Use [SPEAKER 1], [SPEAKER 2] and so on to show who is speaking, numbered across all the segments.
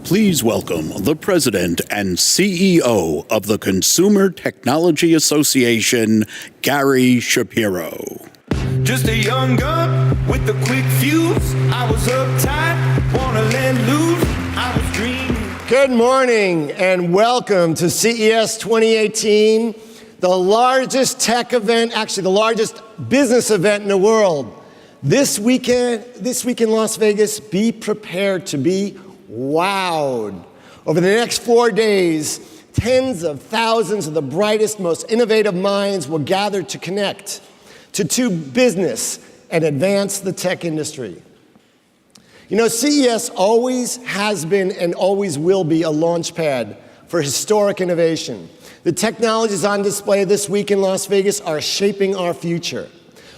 [SPEAKER 1] Please welcome the President and CEO of the Consumer Technology Association, Gary Shapiro.
[SPEAKER 2] Just a young gun with a quick fuse. I was uptight, wanna let loose. I was dreaming.
[SPEAKER 3] Good morning and welcome to CES 2018, the largest tech event, actually the largest business event in the world. This week in Las Vegas, be prepared to be wowed. Over the next 4 days, tens of thousands of the brightest, most innovative minds will gather to connect, to do business and advance the tech industry. You know, CES always has been and always will be a launchpad for historic innovation. The technologies on display this week in Las Vegas are shaping our future.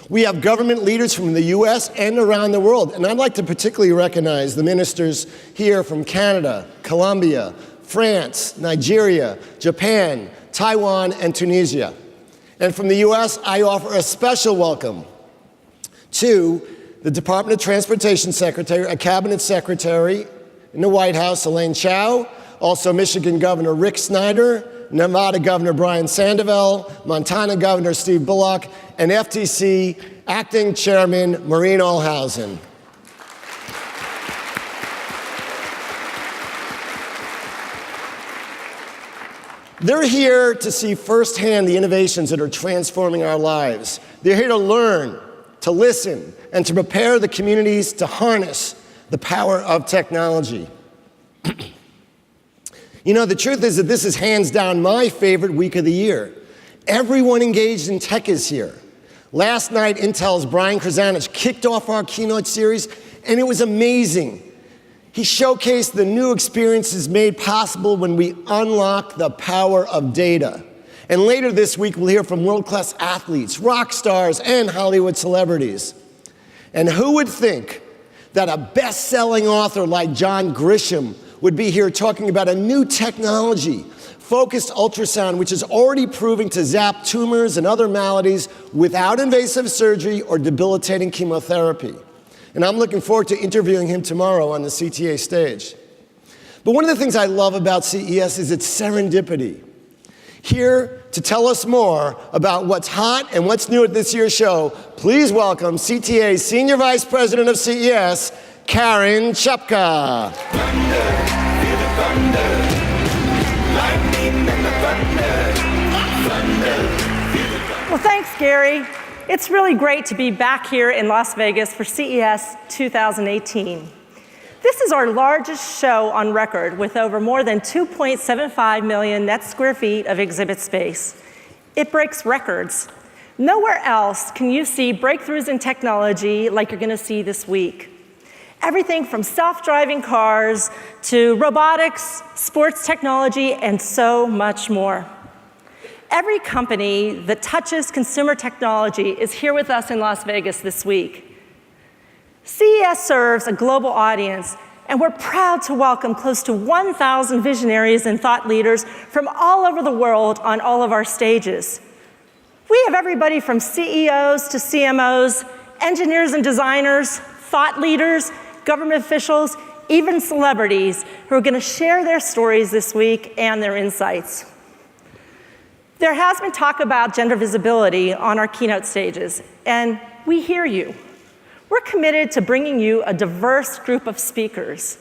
[SPEAKER 3] We have government leaders from the US and around the world, and I'd like to particularly recognize the ministers here from Canada, Colombia, France, Nigeria, Japan, Taiwan, and Tunisia. And from the US, I offer a special welcome to the Department of Transportation Secretary, a Cabinet Secretary in the White House, Elaine Chao, also Michigan Governor Rick Snyder, Nevada Governor Brian Sandoval, Montana Governor Steve Bullock, and FTC Acting Chairman Maureen Allhausen. They're here to see firsthand the innovations that are transforming our lives. They're here to learn, to listen, and to prepare the communities to harness the power of technology. You know, the truth is that this is hands down my favorite week of the year. Everyone engaged in tech is here. Last night, Intel's Brian Krzanich kicked off our keynote series, and it was amazing. He showcased the new experiences made possible when we unlock the power of data. And later this week, we'll hear from world-class athletes, rock stars, and Hollywood celebrities. And who would think that a best-selling author like John Grisham would be here talking about a new technology, focused ultrasound, which is already proving to zap tumors and other maladies without invasive surgery or debilitating chemotherapy. And I'm looking forward to interviewing him tomorrow on the CTA stage. But one of the things I love about CES is its serendipity. Here to tell us more about what's hot and what's new at this year's show, please welcome CTA's Senior Vice President of CES, Karen Chupka.
[SPEAKER 2] Thunder, feel the thunder. Lightning and the thunder. Thunder, feel the thunder.
[SPEAKER 4] Well, thanks, Gary. It's really great to be back here in Las Vegas for CES 2018. This is our largest show on record with over more than 2.75 million net square feet of exhibit space. It breaks records. Nowhere else can you see breakthroughs in technology like you're going to see this week. Everything from self-driving cars to robotics, sports technology, and so much more. Every company that touches consumer technology is here with us in Las Vegas this week. CES serves a global audience, and we're proud to welcome close to 1,000 visionaries and thought leaders from all over the world on all of our stages. We have everybody from CEOs to CMOs, engineers and designers, thought leaders, government officials, even celebrities who are going to share their stories this week and their insights. There has been talk about gender visibility on our keynote stages, and we hear you. We're committed to bringing you a diverse group of speakers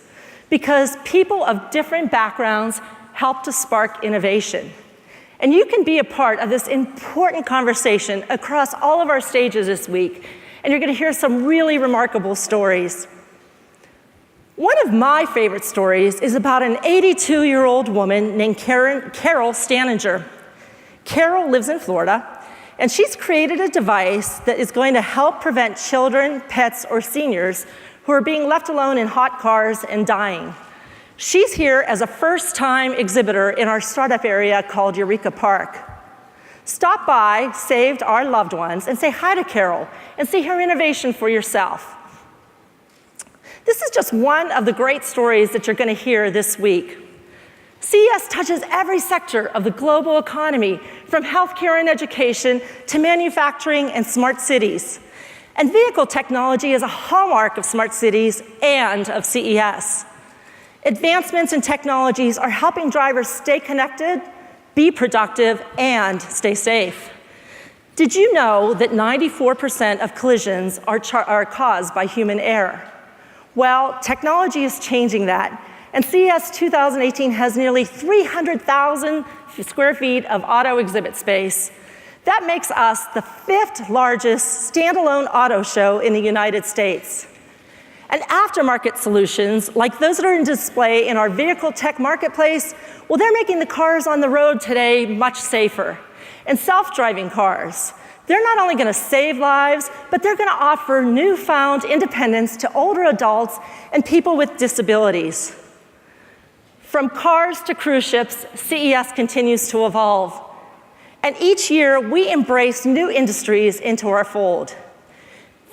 [SPEAKER 4] because people of different backgrounds help to spark innovation. And you can be a part of this important conversation across all of our stages this week, and you're going to hear some really remarkable stories. One of my favorite stories is about an 82-year-old woman named Carol Staninger. Carol lives in Florida, and she's created a device that is going to help prevent children, pets, or seniors who are being left alone in hot cars and dying. She's here as a first-time exhibitor in our startup area called Eureka Park. Stop by, Saved Our Loved Ones, and say hi to Carol and see her innovation for yourself. This is just one of the great stories that you're going to hear this week. CES touches every sector of the global economy, from healthcare and education to manufacturing and smart cities. And vehicle technology is a hallmark of smart cities and of CES. Advancements in technologies are helping drivers stay connected, be productive, and stay safe. Did you know that 94% of collisions are caused by human error? Well, technology is changing that, and CES 2018 has nearly 300,000 square feet of auto exhibit space. That makes us the 5th largest standalone auto show in the United States. And aftermarket solutions, like those that are in display in our vehicle tech marketplace, well, they're making the cars on the road today much safer. And self-driving cars, they're not only gonna save lives, but they're gonna offer newfound independence to older adults and people with disabilities. From cars to cruise ships, CES continues to evolve. And each year, we embrace new industries into our fold.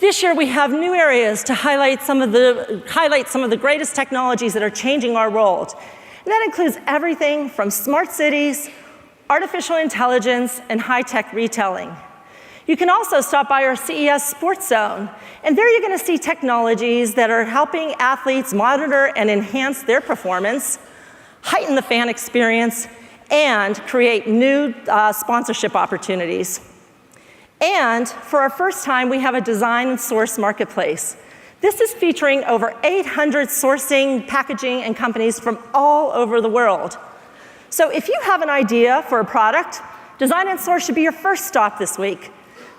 [SPEAKER 4] This year, we have new areas to highlight some of the greatest technologies that are changing our world. And that includes everything from smart cities, artificial intelligence, and high-tech retailing. You can also stop by our CES Sports Zone, and there you're gonna see technologies that are helping athletes monitor and enhance their performance, heighten the fan experience, and create new sponsorship opportunities. And for our first time, we have a design and source marketplace. This is featuring over 800 sourcing, packaging, and companies from all over the world. So if you have an idea for a product, Design and Source should be your first stop this week.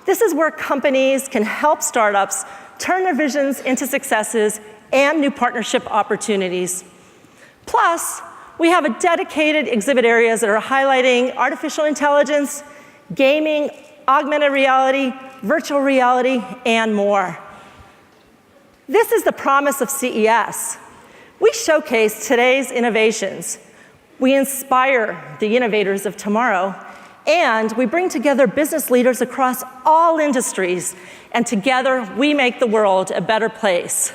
[SPEAKER 4] This is where companies can help startups turn their visions into successes and new partnership opportunities. Plus, we have a dedicated exhibit areas that are highlighting artificial intelligence, gaming, augmented reality, virtual reality, and more. This is the promise of CES. We showcase today's innovations. We inspire the innovators of tomorrow, and we bring together business leaders across all industries, and together we make the world a better place.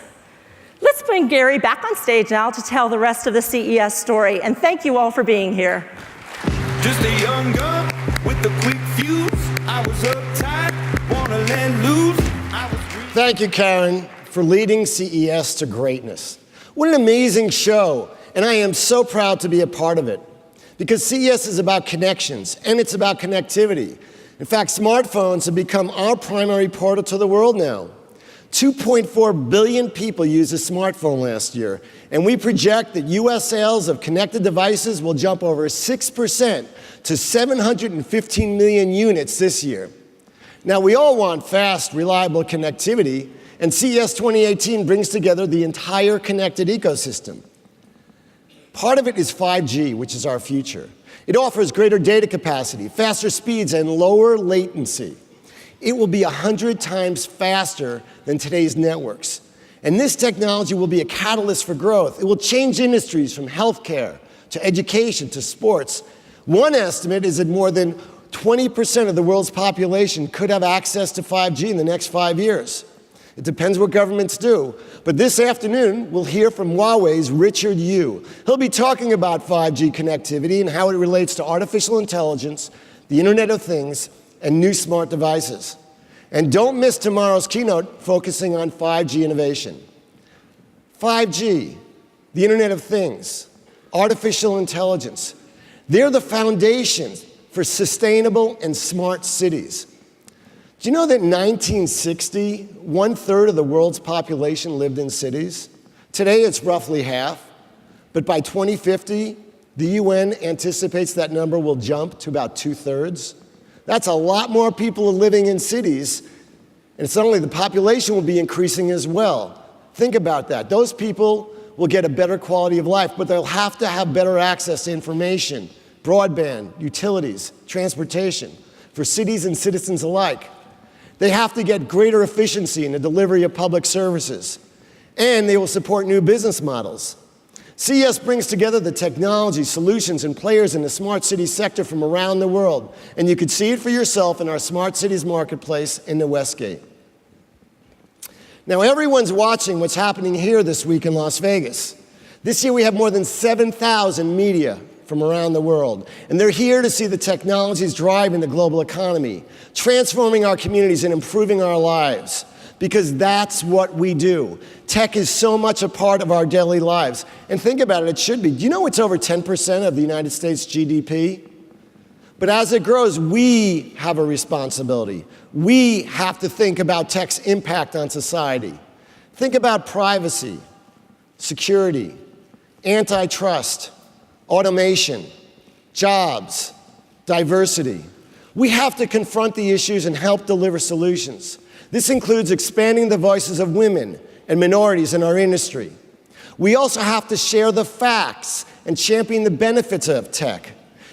[SPEAKER 4] Let's bring Gary back on stage now to tell the rest of the CES story, and thank you all for being here.
[SPEAKER 2] Just a young gun with a quick fuse. I was uptight, wanna let loose.
[SPEAKER 3] Thank you, Karen, for leading CES to greatness. What an amazing show, and I am so proud to be a part of it. Because CES is about connections, and it's about connectivity. In fact, smartphones have become our primary portal to the world now. 2.4 billion people used a smartphone last year, and we project that US sales of connected devices will jump over 6% to 715 million units this year. Now, we all want fast, reliable connectivity, and CES 2018 brings together the entire connected ecosystem. Part of it is 5G, which is our future. It offers greater data capacity, faster speeds, and lower latency. It will be 100 times faster than today's networks. And this technology will be a catalyst for growth. It will change industries from healthcare to education to sports. One estimate is that more than 20% of the world's population could have access to 5G in the next 5 years. It depends what governments do. But this afternoon, we'll hear from Huawei's Richard Yu. He'll be talking about 5G connectivity and how it relates to artificial intelligence, the Internet of Things, and new smart devices. And don't miss tomorrow's keynote focusing on 5G innovation. 5G, the Internet of Things, artificial intelligence, they're the foundations for sustainable and smart cities. Do you know that in 1960, 1/3 of the world's population lived in cities? Today, it's roughly half. But by 2050, the UN anticipates that number will jump to about 2/3. That's a lot more people living in cities, and it's not only the population will be increasing as well. Think about that. Those people will get a better quality of life, but they'll have to have better access to information, broadband, utilities, transportation, for cities and citizens alike. They have to get greater efficiency in the delivery of public services, and they will support new business models. CES brings together the technology, solutions, and players in the smart city sector from around the world, and you can see it for yourself in our Smart Cities Marketplace in the Westgate. Now, everyone's watching what's happening here this week in Las Vegas. This year, we have more than 7,000 media from around the world, and they're here to see the technologies driving the global economy, transforming our communities and improving our lives. because that's what we do. Tech is so much a part of our daily lives. And think about it, it should be. Do you know it's over 10% of the United States GDP? But as it grows, we have a responsibility. We have to think about tech's impact on society. Think about privacy, security, antitrust, automation, jobs, diversity. We have to confront the issues and help deliver solutions. This includes expanding the voices of women and minorities in our industry. We also have to share the facts and champion the benefits of tech.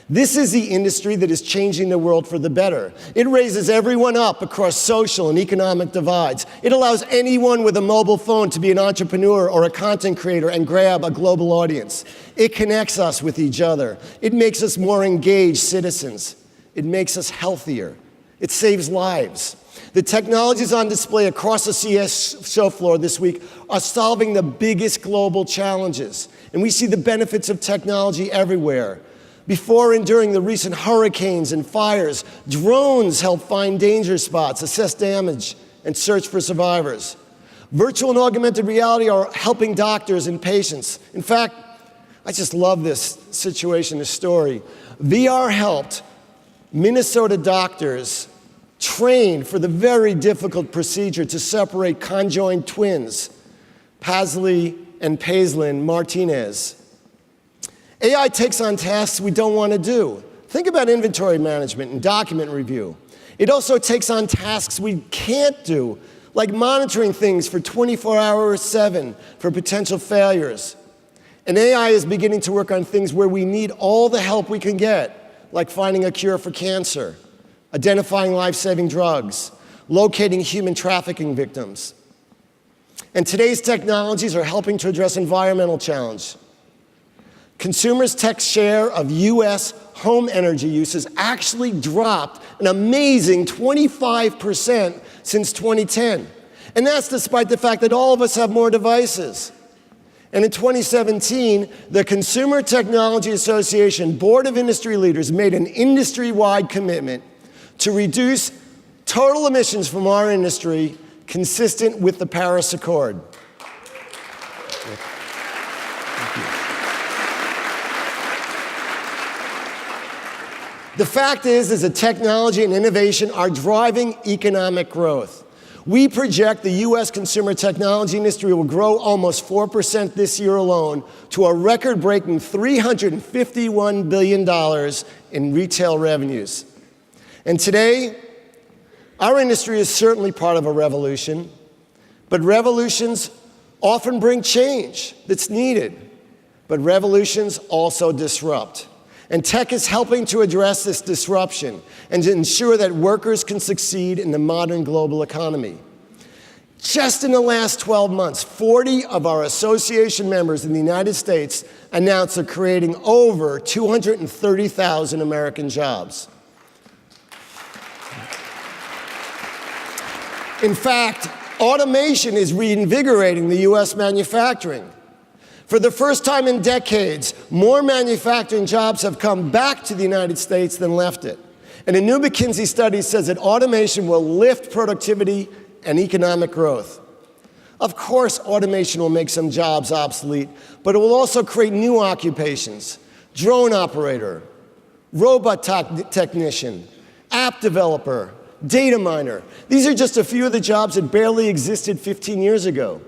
[SPEAKER 3] This is the industry that is changing the world for the better. It raises everyone up across social and economic divides. It allows anyone with a mobile phone to be an entrepreneur or a content creator and grab a global audience. It connects us with each other. It makes us more engaged citizens. It makes us healthier. It saves lives. The technologies on display across the CES show floor this week are solving the biggest global challenges. And we see the benefits of technology everywhere. Before and during the recent hurricanes and fires, drones help find danger spots, assess damage, and search for survivors. Virtual and augmented reality are helping doctors and patients. In fact, I just love this situation, this story. VR helped Minnesota doctors train for the very difficult procedure to separate conjoined twins, Pasley and Paislin Martinez. AI takes on tasks we don't want to do. Think about inventory management and document review. It also takes on tasks we can't do, like monitoring things for 24 hours 7 for potential failures. And AI is beginning to work on things where we need all the help we can get, like finding a cure for cancer, identifying life-saving drugs, locating human trafficking victims. And today's technologies are helping to address environmental challenge. Consumers' tech share of US home energy use has actually dropped an amazing 25% since 2010. And that's despite the fact that all of us have more devices. And in 2017, the Consumer Technology Association Board of Industry Leaders made an industry-wide commitment to reduce total emissions from our industry consistent with the Paris Accord. The fact is that technology and innovation are driving economic growth. We project the US consumer technology industry will grow almost 4% this year alone to a record-breaking $351 billion in retail revenues. And today, our industry is certainly part of a revolution, but revolutions often bring change that's needed, but revolutions also disrupt. And tech is helping to address this disruption and to ensure that workers can succeed in the modern global economy. Just in the last 12 months, 40 of our association members in the United States announced they're creating over 230,000 American jobs. In fact, automation is reinvigorating the US manufacturing. For the first time in decades, more manufacturing jobs have come back to the United States than left it. And a new McKinsey study says that automation will lift productivity and economic growth. Of course, automation will make some jobs obsolete, but it will also create new occupations. Drone operator, robot technician, app developer, data miner. These are just a few of the jobs that barely existed 15 years ago.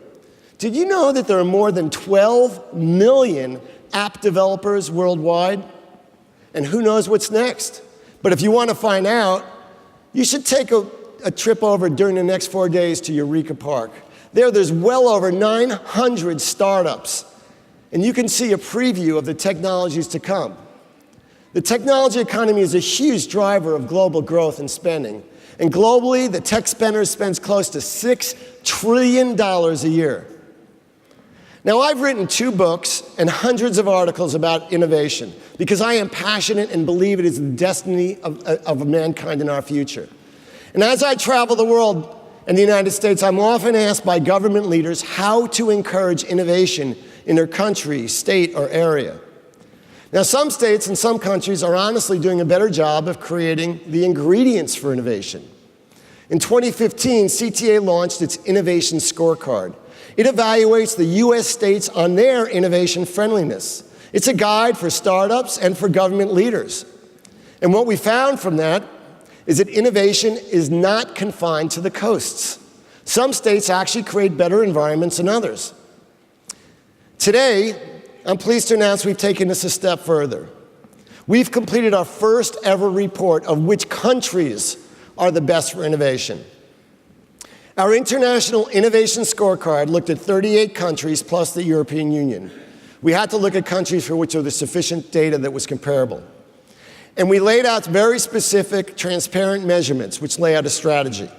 [SPEAKER 3] Did you know that there are more than 12 million app developers worldwide? And who knows what's next? But if you want to find out, you should take a trip over during the next 4 days to Eureka Park. There's well over 900 startups, and you can see a preview of the technologies to come. The technology economy is a huge driver of global growth and spending. And globally, the tech spender spends close to $6 trillion a year. Now, I've written 2 books and hundreds of articles about innovation because I am passionate and believe it is the destiny of mankind in our future. And as I travel the world and the United States, I'm often asked by government leaders how to encourage innovation in their country, state, or area. Now, some states and some countries are honestly doing a better job of creating the ingredients for innovation. In 2015, CTA launched its Innovation Scorecard. It evaluates the US states on their innovation friendliness. It's a guide for startups and for government leaders. And what we found from that is that innovation is not confined to the coasts. Some states actually create better environments than others. Today, I'm pleased to announce we've taken this a step further. We've completed our first ever report of which countries are the best for innovation. Our International Innovation Scorecard looked at 38 countries plus the European Union. We had to look at countries for which there was sufficient data that was comparable. And we laid out very specific, transparent measurements which lay out a strategy.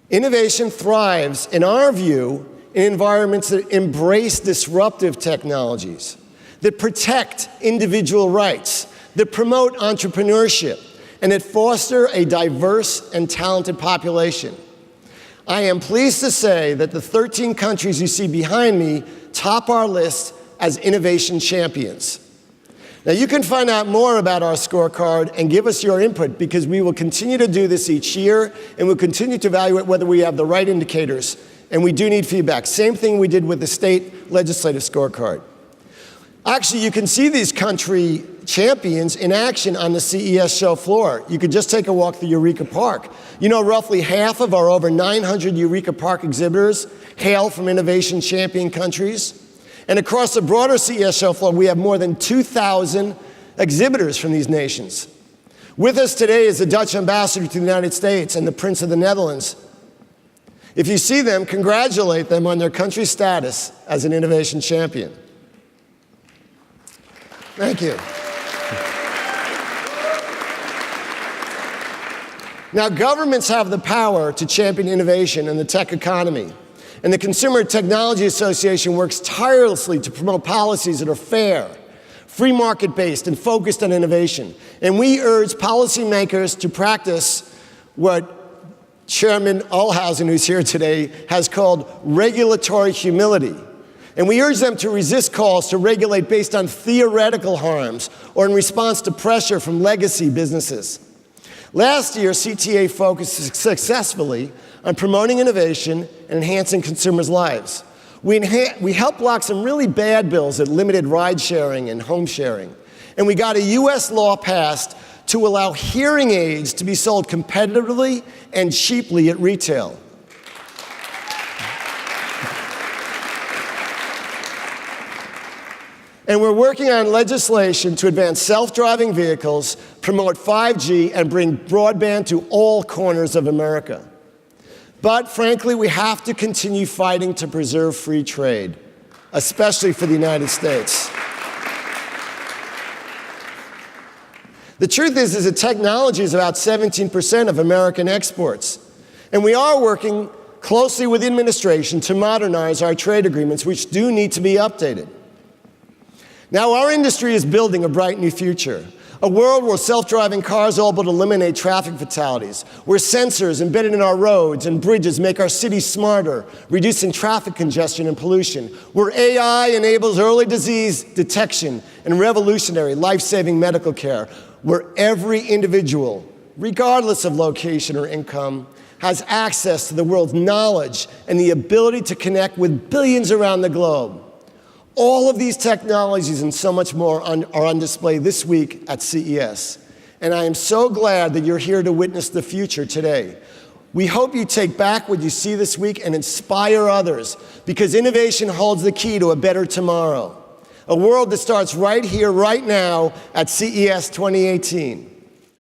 [SPEAKER 3] Innovation thrives, in our view, in environments that embrace disruptive technologies, that protect individual rights, that promote entrepreneurship, and that foster a diverse and talented population. I am pleased to say that the 13 countries you see behind me top our list as innovation champions. Now, you can find out more about our scorecard and give us your input, because we will continue to do this each year, and we'll continue to evaluate whether we have the right indicators, and we do need feedback. Same thing we did with the state legislative scorecard. Actually, you can see these country champions in action on the CES show floor. You could just take a walk through Eureka Park. You know, roughly half of our over 900 Eureka Park exhibitors hail from innovation champion countries. And across the broader CES show floor, we have more than 2,000 exhibitors from these nations. With us today is the Dutch ambassador to the United States and the Prince of the Netherlands. If you see them, congratulate them on their country's status as an innovation champion. Thank you. Now, governments have the power to champion innovation in the tech economy. And the Consumer Technology Association works tirelessly to promote policies that are fair, free market-based, and focused on innovation. And we urge policymakers to practice what Chairman Olhausen, who's here today, has called regulatory humility. And we urge them to resist calls to regulate based on theoretical harms or in response to pressure from legacy businesses. Last year, CTA focused successfully on promoting innovation and enhancing consumers' lives. We helped block some really bad bills that limited ride sharing and home sharing. And we got a US law passed to allow hearing aids to be sold competitively and cheaply at retail. And we're working on legislation to advance self-driving vehicles, promote 5G, and bring broadband to all corners of America. But frankly, we have to continue fighting to preserve free trade, especially for the United States. The truth is that technology is about 17% of American exports. And we are working closely with the administration to modernize our trade agreements, which do need to be updated. Now, our industry is building a bright new future, a world where self-driving cars are able to eliminate traffic fatalities, where sensors embedded in our roads and bridges make our cities smarter, reducing traffic congestion and pollution, where AI enables early disease detection and revolutionary life-saving medical care, where every individual, regardless of location or income, has access to the world's knowledge and the ability to connect with billions around the globe. All of these technologies and so much more are on display this week at CES. And I am so glad that you're here to witness the future today. We hope you take back what you see this week and inspire others, because innovation holds the key to a better tomorrow. A world that starts right here, right now at CES 2018.